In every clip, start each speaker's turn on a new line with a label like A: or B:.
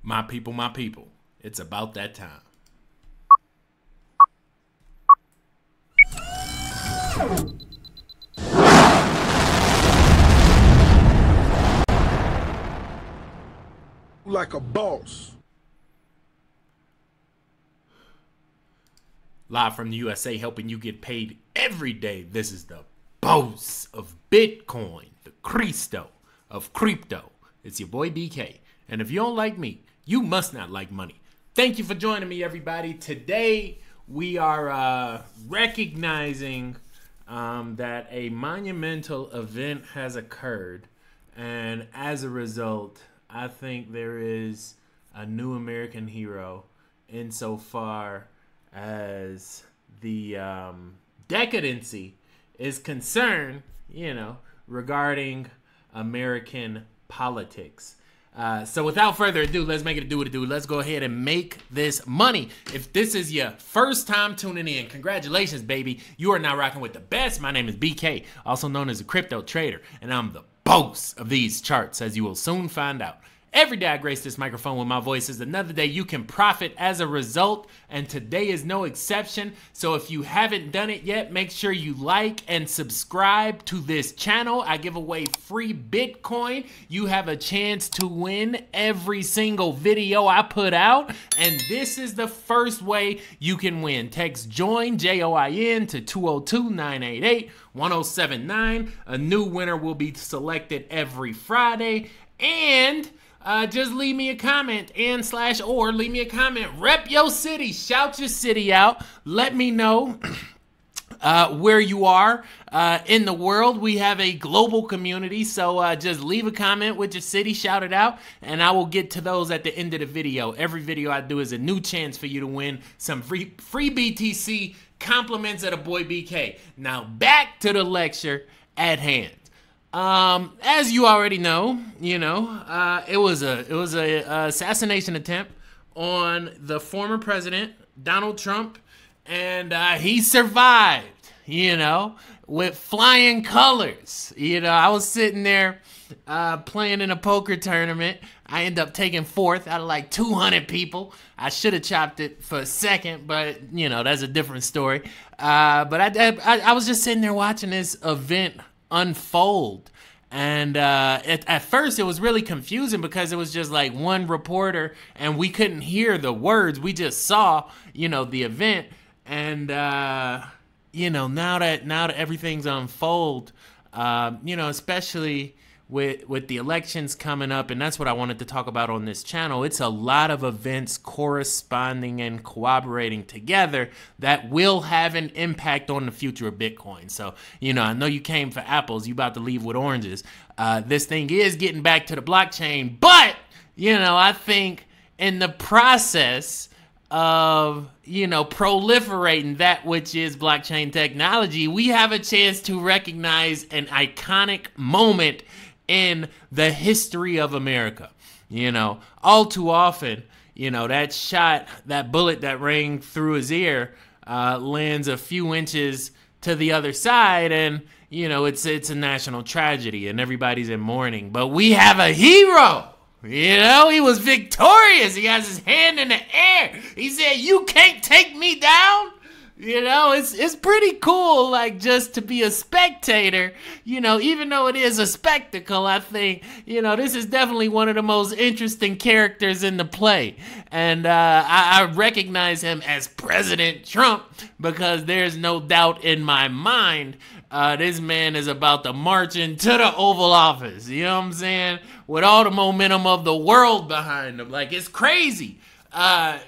A: My people, it's about that time.
B: Like a boss.
A: Live from the USA, helping you get paid every day. This is the boss of Bitcoin, the Cristo of crypto. It's your boy BK. And if you don't like me, you must not like money. Thank you for joining me, everybody. Today, we are recognizing that a monumental event has occurred. And as a result, I think there is a new American hero insofar as the decadency is concerned, regarding American politics. So without further ado, let's make it do what it do. Let's go ahead and make this money. If this is your first time tuning in, congratulations, baby. You are now rocking with the best. My name is BK, also known as a crypto trader, and I'm the boss of these charts, as you will soon find out. Every day I grace this microphone with my voice is another day you can profit as a result, and today is no exception. So if you haven't done it yet, make sure you like and subscribe to this channel. I give away free Bitcoin. You have a chance to win every single video I put out, and this is the first way you can win. Text JOIN, J-O-I-N, to 202-988-1079. A new winner will be selected every Friday, and just leave me a comment or leave me a comment. Rep your city. Shout your city out. Let me know where you are in the world. We have a global community, so just leave a comment with your city. Shout it out, and I will get to those at the end of the video. Every video I do is a new chance for you to win some free BTC compliments of the boy BK. Now back to the lecture at hand. As you already know, it was a assassination attempt on the former president, Donald Trump, and he survived, with flying colors. I was sitting there playing in a poker tournament. I ended up taking fourth out of like 200 people. I should have chopped it for a second, but that's a different story. But I was just sitting there watching this event unfold, and at first it was really confusing because it was just like one reporter and we couldn't hear the words. We just saw the event, and now that everything's unfold, especially with the elections coming up, and that's what I wanted to talk about on this channel. It's a lot of events corresponding and cooperating together that will have an impact on the future of Bitcoin. So, I know you came for apples, you about to leave with oranges. This thing is getting back to the blockchain, but, I think in the process of, proliferating that which is blockchain technology, we have a chance to recognize an iconic moment in the history of America. All too often, that bullet that rang through his ear lands a few inches to the other side, and it's a national tragedy and everybody's in mourning. But we have a hero. He was victorious. He has his hand in the air. He said, "You can't take me down." It's pretty cool, like, just to be a spectator, even though it is a spectacle. I think, this is definitely one of the most interesting characters in the play. And I recognize him as President Trump because there's no doubt in my mind this man is about to march into the Oval Office. You know what I'm saying? With all the momentum of the world behind him. Like, it's crazy. The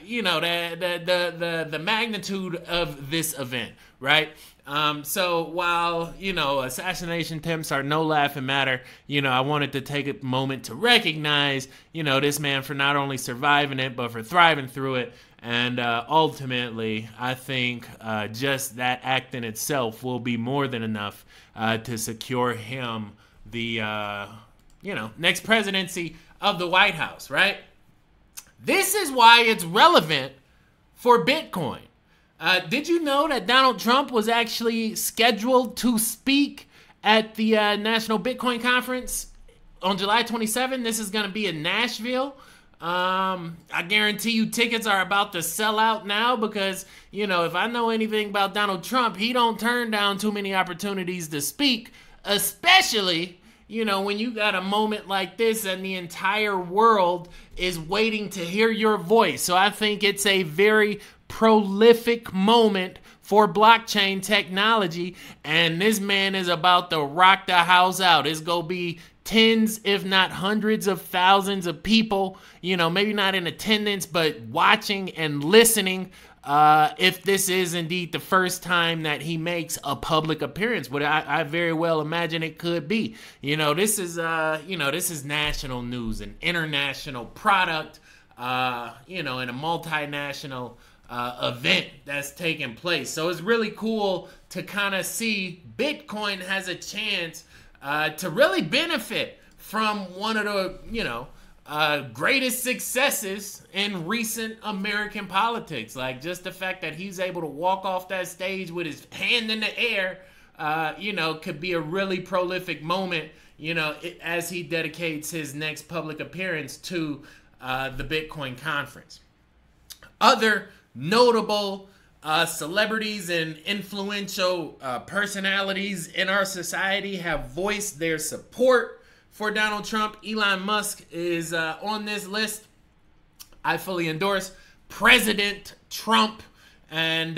A: magnitude of this event, right? So while, assassination attempts are no laughing matter, I wanted to take a moment to recognize, this man for not only surviving it, but for thriving through it. And ultimately, I think just that act in itself will be more than enough to secure him the, next presidency of the White House, right? This is why it's relevant for Bitcoin. Did you know that Donald Trump was actually scheduled to speak at the National Bitcoin Conference on July 27th? This is going to be in Nashville. I guarantee you tickets are about to sell out now because, if I know anything about Donald Trump, he don't turn down too many opportunities to speak, especially, when you got a moment like this and the entire world is waiting to hear your voice. So I think it's a very prolific moment for blockchain technology, and this man is about to rock the house out. It's going to be tens, if not hundreds of thousands of people, maybe not in attendance, but watching and listening, if this is indeed the first time that he makes a public appearance. But I very well imagine it could be. This is national news, an international product, in a multinational event that's taking place. So it's really cool to kind of see Bitcoin has a chance to really benefit from one of the, greatest successes in recent American politics. Like, just the fact that he's able to walk off that stage with his hand in the air, could be a really prolific moment, as he dedicates his next public appearance to the Bitcoin conference. Other notable celebrities and influential personalities in our society have voiced their support for Donald Trump. Elon Musk is on this list. I fully endorse President Trump. And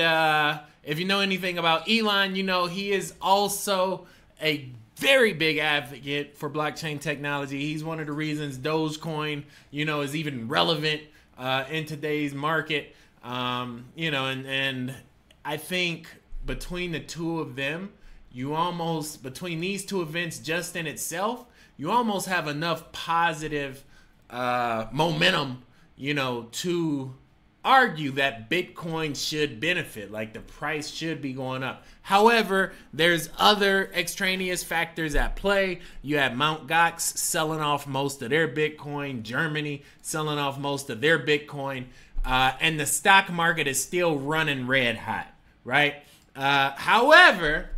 A: if you know anything about Elon, he is also a very big advocate for blockchain technology. He's one of the reasons Dogecoin, is even relevant in today's market. And I think between the two of them, between these two events just in itself, you almost have enough positive momentum, to argue that Bitcoin should benefit, like the price should be going up. However, there's other extraneous factors at play. You have Mt. Gox selling off most of their Bitcoin, Germany selling off most of their Bitcoin, and the stock market is still running red hot, right? However,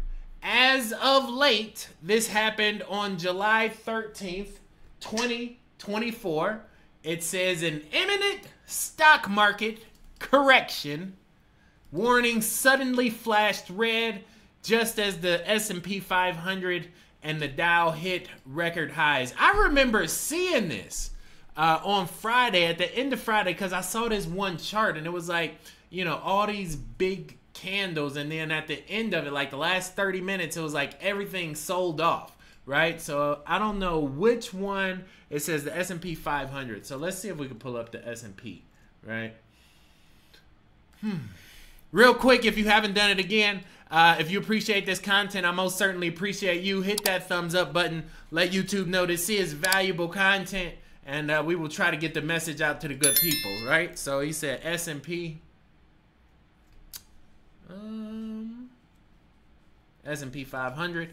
A: as of late, this happened on July 13th, 2024. It says an imminent stock market correction. Warning suddenly flashed red just as the S&P 500 and the Dow hit record highs. I remember seeing this on Friday, at the end of Friday, because I saw this one chart and it was like, all these big candles, and then at the end of it, like the last 30 minutes, it was like everything sold off, right? So I don't know which one. It says the S&P 500. So let's see if we can pull up the S&P, right? Real quick, if you haven't done it again, if you appreciate this content, I most certainly appreciate you. Hit that thumbs up button. Let YouTube know this is valuable content, and we will try to get the message out to the good people, right? So he said S&P. S&P 500,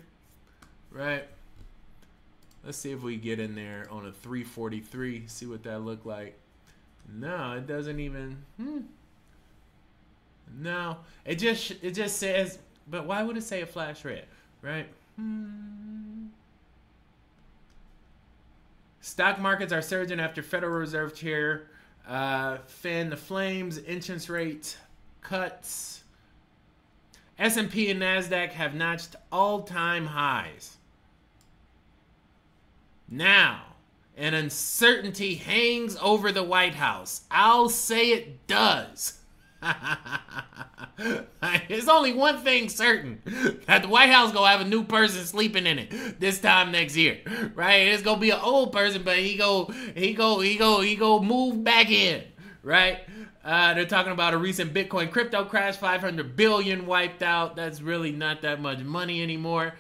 A: right? Let's see if we get in there on a 343, see what that looked like. No, it doesn't even. No, it just says. But why would it say a flash red, right? Stock markets are surging after Federal Reserve Chair fan the flames. Interest rate cuts. S&P and NASDAQ have notched all-time highs. Now, an uncertainty hangs over the White House. I'll say it does. There's only one thing certain, that the White House gonna have a new person sleeping in it this time next year, right? It's gonna be an old person, but he go move back in, right? They're talking about a recent Bitcoin crypto crash, 500 billion wiped out. That's really not that much money anymore.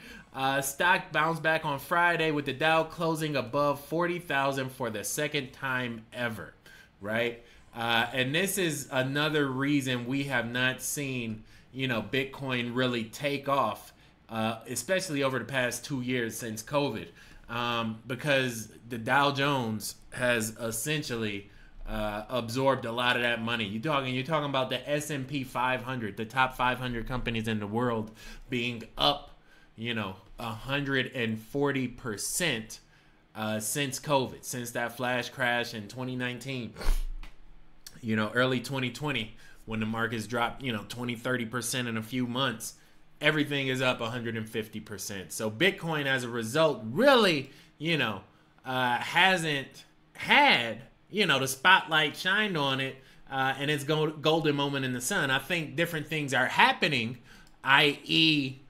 A: Stock bounced back on Friday with the Dow closing above 40,000 for the second time ever, right? And this is another reason we have not seen, Bitcoin really take off, especially over the past 2 years since COVID, because the Dow Jones has essentially absorbed a lot of that money. You're talking about the S&P 500, the top 500 companies in the world being up, 140% since COVID, since that flash crash in 2019, early 2020, when the markets dropped, 20-30% in a few months. Everything is up 150%. So Bitcoin, as a result, really, hasn't had, the spotlight shined on it and its golden moment in the sun. I think different things are happening, i.e.,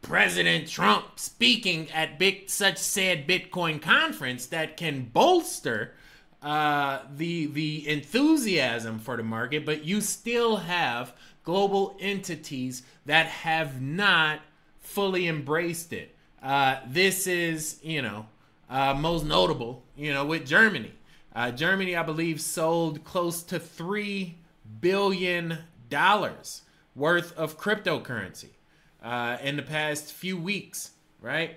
A: President Trump speaking at such said Bitcoin conference that can bolster the enthusiasm for the market, but you still have global entities that have not fully embraced it. This is, most notable, with Germany. Germany, I believe, sold close to $3 billion worth of cryptocurrency in the past few weeks, right?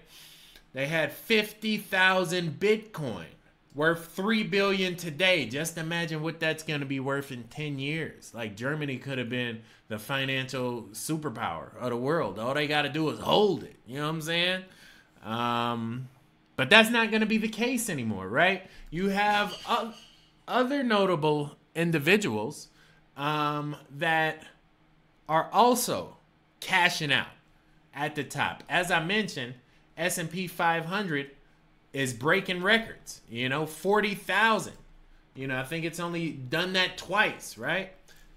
A: They had 50,000 Bitcoin worth $3 billion today. Just imagine what that's going to be worth in 10 years. Like, Germany could have been the financial superpower of the world. All they got to do is hold it. You know what I'm saying? But that's not going to be the case anymore, right? You have other notable individuals that are also cashing out at the top. As I mentioned, S&P 500 is breaking records, 40,000. I think it's only done that twice, right?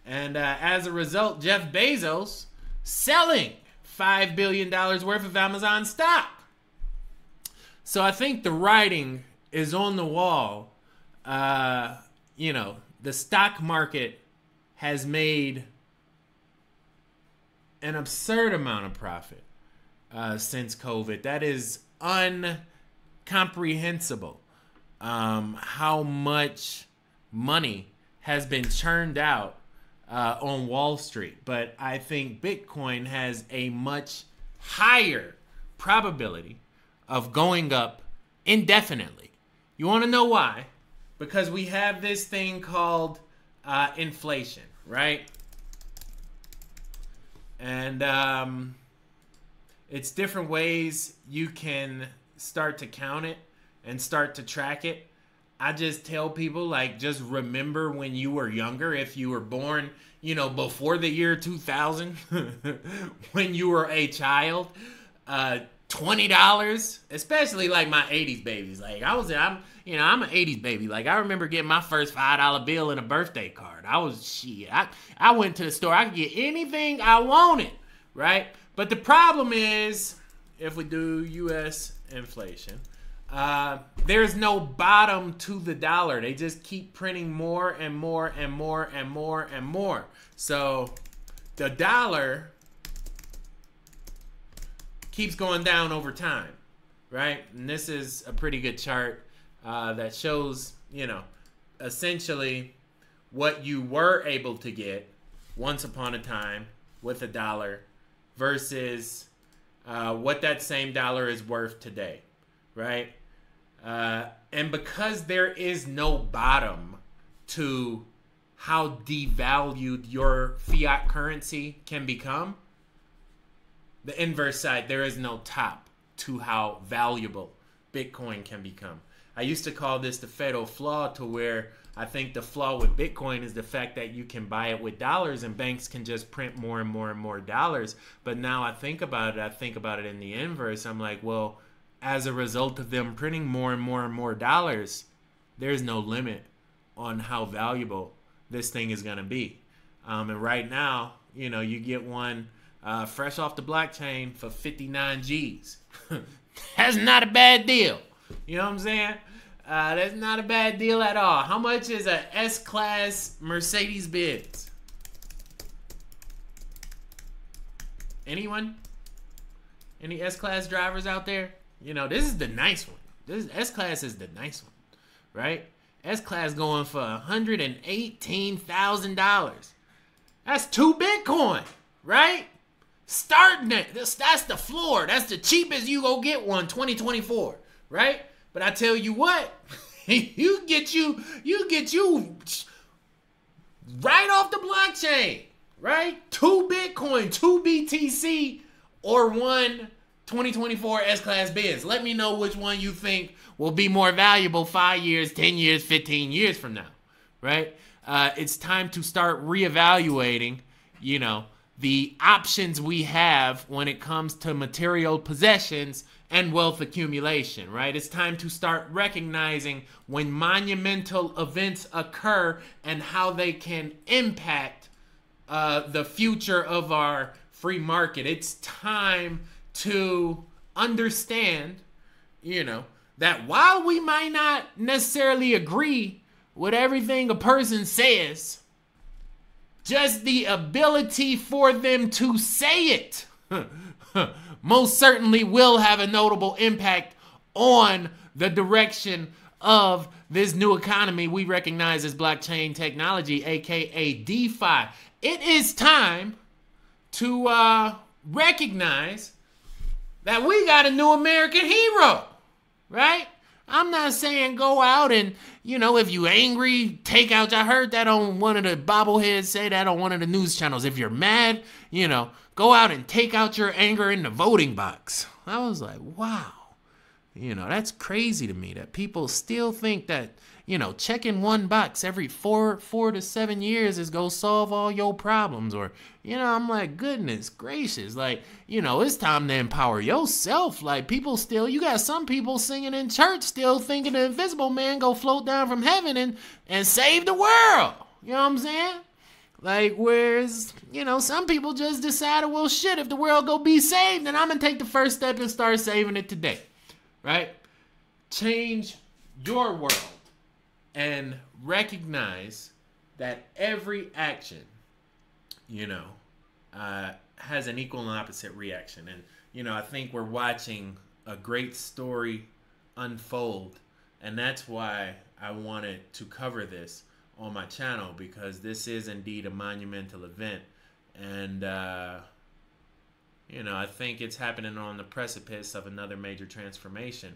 A: And as a result, Jeff Bezos selling $5 billion worth of Amazon stock. So I think the writing is on the wall. The stock market has made an absurd amount of profit since COVID. That is incomprehensible. How much money has been churned out on Wall Street. But I think Bitcoin has a much higher probability of going up indefinitely. You want to know why? Because we have this thing called inflation, right? And it's different ways you can start to count it and start to track it. I just tell people, just remember when you were younger, if you were born, before the year 2000, when you were a child, $20, especially my 80s babies. I'm an 80s baby. I remember getting my first $5 bill and a birthday card. I went to the store. I could get anything I wanted, right? But the problem is, if we do U.S. inflation, there's no bottom to the dollar. They just keep printing more and more and more and more and more. So the dollar keeps going down over time, right? And this is a pretty good chart that shows, essentially what you were able to get once upon a time with a dollar versus what that same dollar is worth today, right? And because there is no bottom to how devalued your fiat currency can become, the inverse side, there is no top to how valuable Bitcoin can become. I used to call this the fatal flaw, to where I think the flaw with Bitcoin is the fact that you can buy it with dollars and banks can just print more and more and more dollars. But now I think about it in the inverse. I'm like, well, as a result of them printing more and more and more dollars, there's no limit on how valuable this thing is going to be. And right now, you get one fresh off the blockchain for 59 G's. That's not a bad deal. You know what I'm saying? That's not a bad deal at all. How much is a S-Class Mercedes-Benz? Anyone? Any S-Class drivers out there? This is the nice one. This S-Class is the nice one, right? S-Class going for $118,000. That's 2 Bitcoin, right? Starting it. That's the floor. That's the cheapest you go get one 2024, right? But I tell you what, you get you right off the blockchain, right? 2 Bitcoin, 2 BTC, or 1 2024 S-Class Benz. Let me know which one you think will be more valuable 5 years, 10 years, 15 years from now, right? It's time to start reevaluating, you know, the options we have when it comes to material possessions and wealth accumulation, right? It's time to start recognizing when monumental events occur and how they can impact the future of our free market. It's time to understand, you know, that while we might not necessarily agree with everything a person says, just the ability for them to say it most certainly will have a notable impact on the direction of this new economy we recognize as blockchain technology, aka DeFi. It is time to recognize that we got a new American hero, right? I'm not saying go out and, you know, if you angry, take out. I heard that on one of the bobbleheads say that on one of the news channels. If you're mad, you know, go out and take out your anger in the voting box. I was like, wow. You know, that's crazy to me that people still think that, you know, checking one box every four to 7 years is going to solve all your problems. Or, you know, I'm like, goodness gracious. Like, you know, it's time to empower yourself. Like, people still, you got some people singing in church still thinking the invisible man go float down from heaven and save the world. You know what I'm saying? Like, whereas, you know, some people just decided, well, shit, if the world go be saved, then I'm going to take the first step and start saving it today. Right? Change your world and recognize that every action, you know, has an equal and opposite reaction. And, you know, I think we're watching a great story unfold. And that's why I wanted to cover this on my channel, because this is indeed a monumental event. And, you know, I think it's happening on the precipice of another major transformation.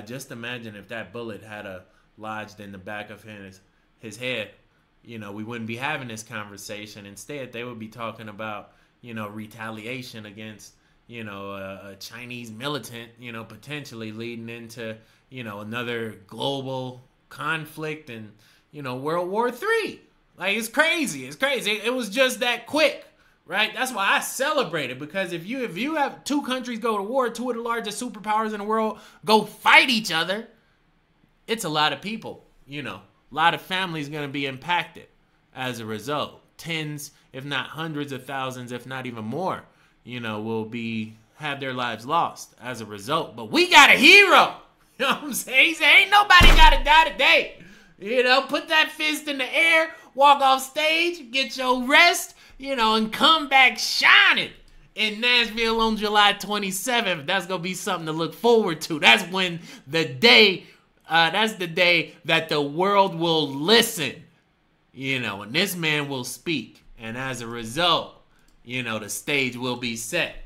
A: Just imagine if that bullet had lodged in the back of his head. You know, we wouldn't be having this conversation. Instead, they would be talking about, you know, retaliation against, you know, a Chinese militant, you know, potentially leading into, you know, another global conflict and, you know, World War III. Like, it's crazy. It's crazy. It was just that quick. Right? That's why I celebrate it, because if you have two countries go to war, two of the largest superpowers in the world go fight each other, it's a lot of people, you know. A lot of families going to be impacted as a result. Tens, if not hundreds of thousands, if not even more, you know, will have their lives lost as a result. But we got a hero. You know what I'm saying? He said, ain't nobody got to die today. You know, put that fist in the air, walk off stage, get your rest, you know, and come back shining in Nashville on July 27th. That's going to be something to look forward to. That's when that's the day that the world will listen, you know, and this man will speak. And as a result, you know, the stage will be set.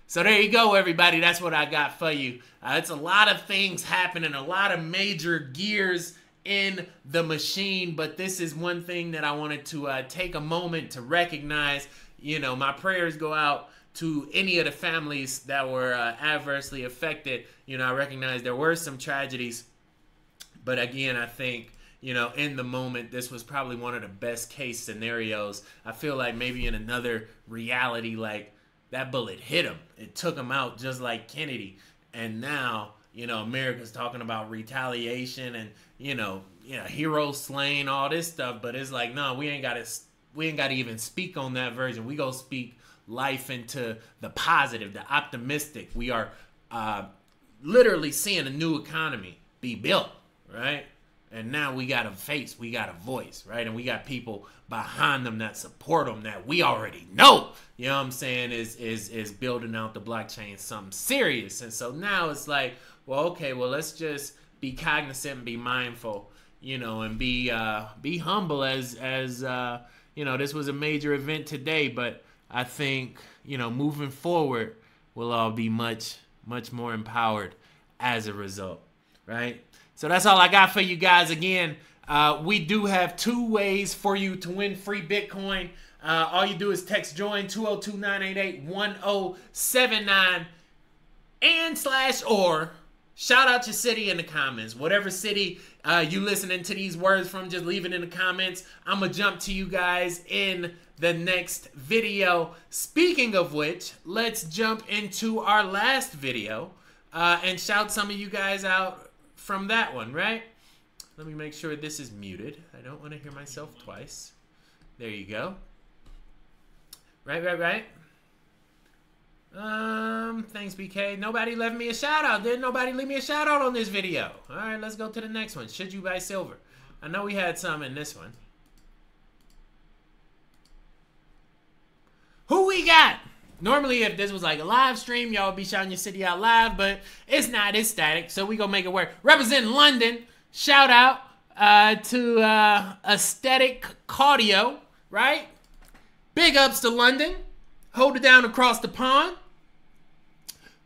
A: So there you go, everybody. That's what I got for you. It's a lot of things happening, a lot of major gears in the machine, but this is one thing that I wanted to take a moment to recognize. You know, my prayers go out to any of the families that were adversely affected. You know, I recognize there were some tragedies, but again, I think, you know, in the moment, this was probably one of the best case scenarios. I feel like maybe in another reality, like, that bullet hit him. It took him out just like Kennedy. And now, you know, America's talking about retaliation and, you know, heroes slain, all this stuff. But it's like, no, we ain't got to even speak on that version. We go speak life into the positive, the optimistic. We are literally seeing a new economy be built, right? And now we got a face, we got a voice, right? And we got people behind them that support them that we already know, you know what I'm saying, is building out the blockchain something serious. And so now it's like, well, okay, well, let's just be cognizant and be mindful, you know, and be humble as you know, this was a major event today, but I think, you know, moving forward, we'll all be much more empowered as a result, right? So that's all I got for you guys. Again, we do have 2 ways for you to win free Bitcoin. All you do is text JOIN 202-988-1079. and/or shout out your city in the comments. Whatever city you listening to these words from, just leave it in the comments. I'm going to jump to you guys in the next video. Speaking of which, let's jump into our last video and shout some of you guys out from that one, right? Let me make sure this is muted. I don't want to hear myself twice. There you go. Right. Thanks, BK. Nobody left me a shout out. Didn't nobody leave me a shout out on this video? All right, let's go to the next one. Should you buy silver? I know we had some in this one. Who we got? Normally, if this was like a live stream, y'all would be shouting your city out live, but it's not. It's static, so we gonna make it work. Representing London, shout out to Aesthetic Cardio, right? Big ups to London. Hold it down across the pond.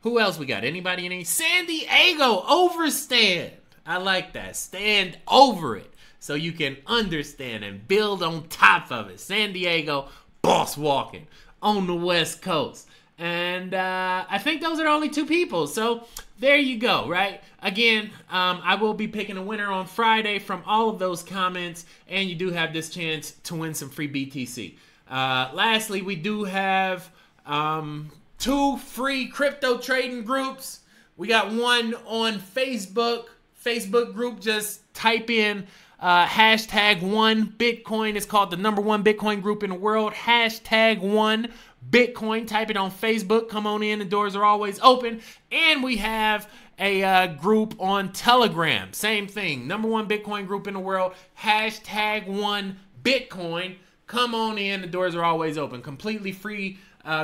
A: Who else we got? Anybody in any? San Diego, overstand. I like that. Stand over it so you can understand and build on top of it. San Diego, boss walking on the West Coast. And I think those are the only two people. So there you go, right? Again, I will be picking a winner on Friday from all of those comments. And you do have this chance to win some free BTC. Lastly, we do have 2 free crypto trading groups. We got one on Facebook. Facebook group, just type in #1Bitcoin. It's called the #1 Bitcoin group in the world. #1Bitcoin. Type it on Facebook. Come on in. The doors are always open. And we have a group on Telegram. Same thing. #1 Bitcoin group in the world. #1Bitcoin. Come on in. The doors are always open. Completely free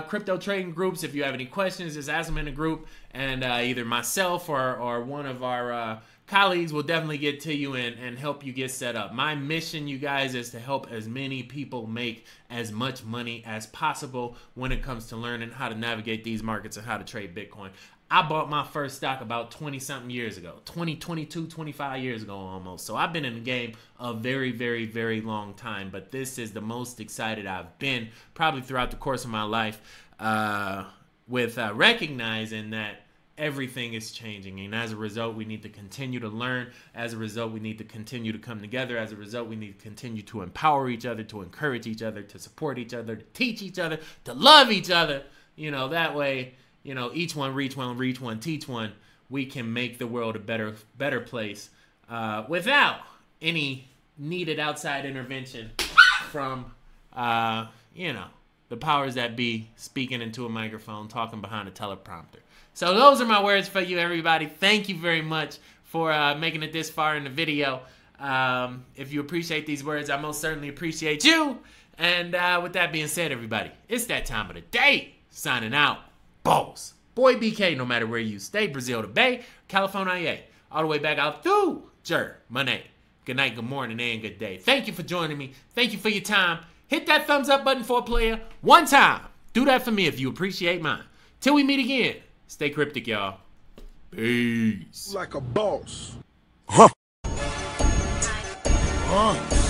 A: crypto trading groups. If you have any questions, just ask them in the group. And either myself or one of our colleagues will definitely get to you and help you get set up. My mission, you guys, is to help as many people make as much money as possible when it comes to learning how to navigate these markets and how to trade Bitcoin. I bought my first stock about 20-something years ago, 22, 25 years ago almost. So I've been in the game a very, very, very long time. But this is the most excited I've been probably throughout the course of my life with recognizing that everything is changing. And as a result, we need to continue to learn. As a result, we need to continue to come together. As a result, we need to continue to empower each other, to encourage each other, to support each other, to teach each other, to love each other. You know, that way, you know, each one, reach one, teach one. We can make the world a better place without any needed outside intervention from, you know, the powers that be speaking into a microphone, talking behind a teleprompter. So those are my words for you, everybody. Thank you very much for making it this far in the video. If you appreciate these words, I most certainly appreciate you. And with that being said, everybody, it's that time of the day. Signing out. Boss. Boy BK, no matter where you stay, Brazil to Bay, California, all the way back out through Germany. Good night, good morning, and good day. Thank you for joining me. Thank you for your time. Hit that thumbs up button for a player one time. Do that for me if you appreciate mine. Till we meet again, stay cryptic, y'all. Peace.
B: Like a boss. Arms.